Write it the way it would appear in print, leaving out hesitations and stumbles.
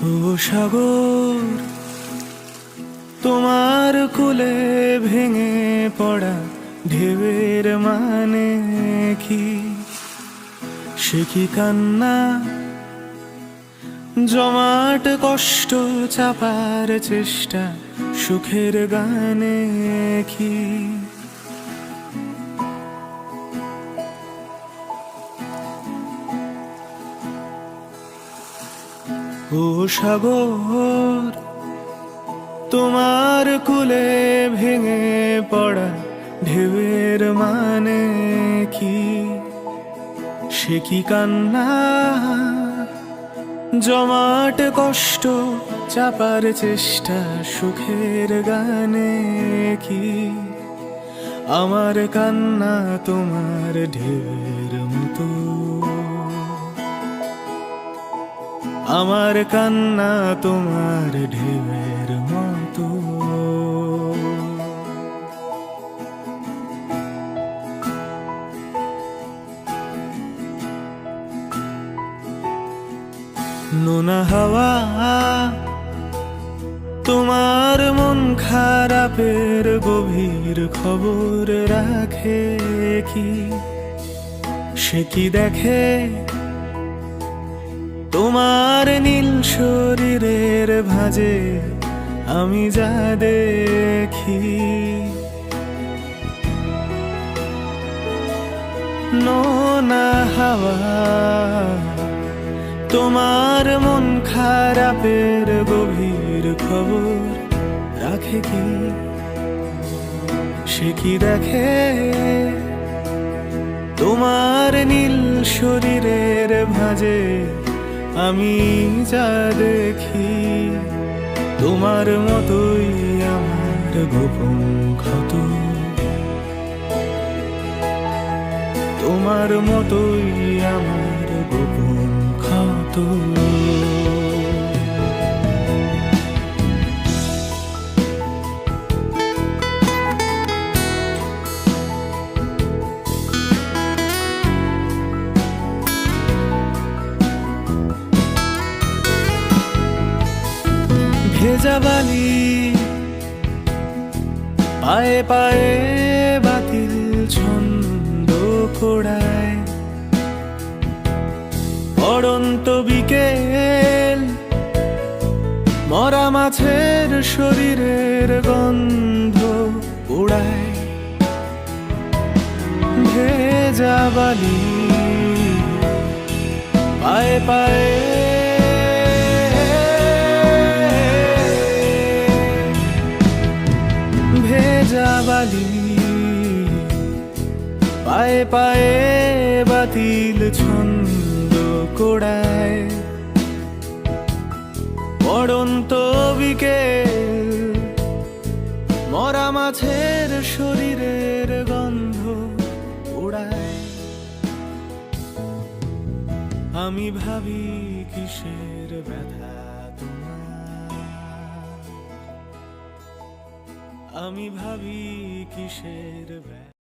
ও সাগর, তোমার কোলে ভেঙে পড়া ঢেউয়ের মানে কি? সে কি কান্না, জমাট কষ্ট চাপার চেষ্টা সুখের গানে কি? ও সাগর, তোমার কোলে ভেঙে পড়া ঢেউয়ের মানে কি? সে কি কান্না, জমাট কষ্ট চাপার চেষ্টা সুখের গানে কি? আমার কান্না তোমার ঢেউয়ের মতো, আমার কান্না তোমার ঢেউয়ের মতো। নোনা হাওয়া তোমার মন খারাপের গভীর খবর রাখে কি? সে কি দেখে তোমার নীল শরীরের ভাঁজে আমি যা দেখি? নোনা হাওয়া তোমার মন খারাপের গভীর খবর রাখে কি? সে কি দেখে তোমার নীল শরীরের ভাঁজে আমি যা দেখি? তোমার মতোই আমার গোপন ক্ষত, তোমার মতোই আমার গোপন ক্ষত। ভেজা বালি পায়ে পায়ে বাতিল ছন্দ কোড়ায়, পড়ন্ত বিকেল মরা মাছের শরীরের গন্ধ উড়ায়। ভেজা বালি পায়ে পায়ে ভেজা বালি পায়ে পায়ে বাতিল ছন্দ কোড়ায়, পড়ন্ত বিকেল মরা মাছের শরীরের গন্ধ উড়ায়। আমি ভাবি কিসের ব্যথা তোমার, আমি ভাবি কিসের ব্যথা।